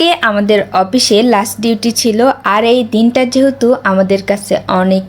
আজকে আমাদের অফিসে লাস্ট ডিউটি ছিল আর এই দিনটা যেহেতু আমাদের কাছে অনেক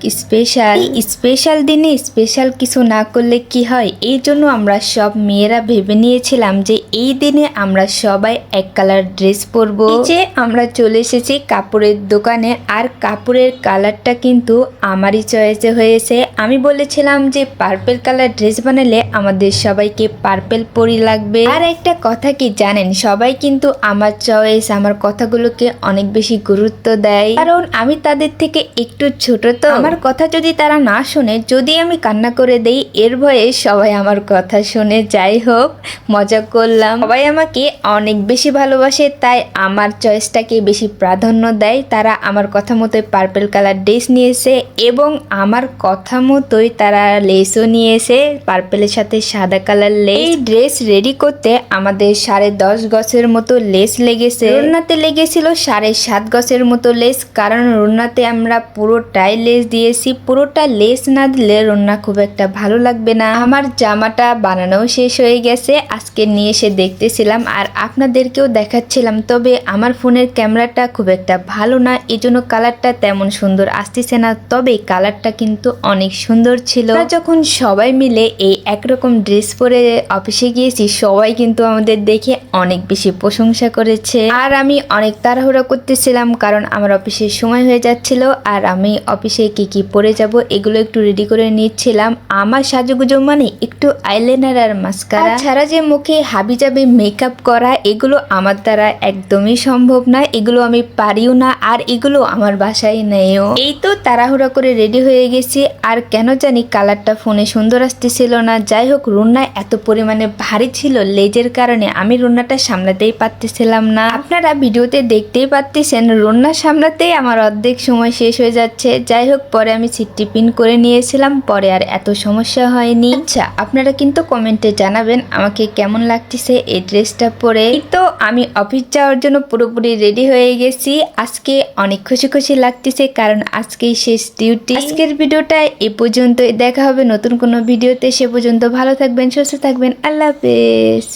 স্পেশাল দিনে স্পেশাল কিছু না করলে কি হয়, এই জন্য আমরা সব মেয়েরা ভেবে নিয়েছিলাম যে এই দিনে আমরা সবাই এক কালার ড্রেস পরবো। যে আমরা চলে এসেছি কাপড়ের দোকানে আর কাপড়ের কালারটা কিন্তু আমারই চয়েসে হয়েছে। আমি বলেছিলাম যে পার্পেল কালার ড্রেস বানালে আমাদের সবাইকে পার্পেল পরি লাগবে। আর একটা কথা কি জানেন, সবাই কিন্তু আমার চয়েস আমার কথাগুলোকে অনেক বেশি গুরুত্ব দেয়, কারণ আমি তাদের থেকে একটু ছোট। তো আমার কথা যদি তারা না শোনে, যদি আমি কান্না করে দেই, এর ভয়ে সবাই আমার কথা শুনে। যাই হোক, মজা করলাম। সবাই আমাকে অনেক বেশি ভালোবাসে, তাই আমার চয়েসটাকে বেশি প্রাধান্য দেয়। তারা আমার কথা মতোই পার্পল কালার ড্রেস নিয়েছে এবং আমার কথা মতোই তারা লেসও নিয়েছে, পার্পেলের সাথে সাদা কালার লেস। এই ড্রেস রেডি করতে আমাদের 10.5 গজের মতো লেস লেগেছে। রুন্নাতে লেগেছিল 7.5 গজের মতো লেস, কারণ রুন্নাতে আমরা পুরোটাই লেস দিয়েছি। পুরোটা লেস না দিলে রুন্না খুব একটা ভালো লাগবে না। আমার জামাটা বানানো শেষ হয়ে গেছে, আজকে নিয়ে এসে দেখতেছিলাম আর আপনাদেরকেও দেখাচ্ছিলাম। তবে আমার ফোনের ক্যামেরাটা খুব একটা ভালো না, এই জন্য কালারটা তেমন সুন্দর আসতেছে না, তবে কালারটা কিন্তু অনেক সুন্দর ছিল। যখন সবাই মিলে এই একরকম ড্রেস পরে অফিসে গিয়েছি, সবাই কিন্তু আমাদের দেখে অনেক বেশি প্রশংসা করেছে। আর আমি অনেক তাড়াহুড়া করতেছিলাম, কারণ আমার অফিসের সময় হয়ে যাচ্ছিল আর আমি অফিসে কি কি পরে যাব এগুলো একটু রেডি করে নিচ্ছিলাম। আমার সাজুগুজো মানে একটু আইলাইনার আর মাস্কারা ছাড়া যে মুখে হাবিজাবি মেকআপ করা, এগুলো আমার দ্বারা একদমই সম্ভব না, এগুলো আমি পারিও না, আর এগুলো আমার বাসায় নেইও। এই তো তাড়াহুড়া করে রেডি হয়ে গেছি, আর কেন জানি কালারটা ফোনে সুন্দর আসতেছিল না। যাই হোক, রুন্না এত পরিমাণে ভারী ছিল লেজের কারণে আমি রুন্নাটা সামলাতেই পারতেছিলাম না। আপনারা ভিডিওতে দেখতেই পারতেছেন রুন্না সামলাতেই আমার অর্ধেক সময় শেষ হয়ে যাচ্ছে। যাই হোক, পরে আমি সিটটি পিন করে নিয়েছিলাম, পরে আর এত সমস্যা হয়নি। আচ্ছা, আপনারা কিন্তু কমেন্টে জানাবেন আমাকে কেমন লাগতেছে এই ড্রেসটা পরে। তো আমি অফিস যাওয়ার জন্য পুরোপুরি রেডি হয়ে গেছি। আজকে অনেক খুশি খুশি লাগতেছে, কারণ আজকেই শেষ ডিউটি। আজকের ভিডিওটা এ পর্যন্তই, দেখা হবে নতুন কোনো ভিডিওতে। সে পর্যন্ত ভালো থাকবেন, সুস্থ থাকবেন, আল্লাহ হাফেজ।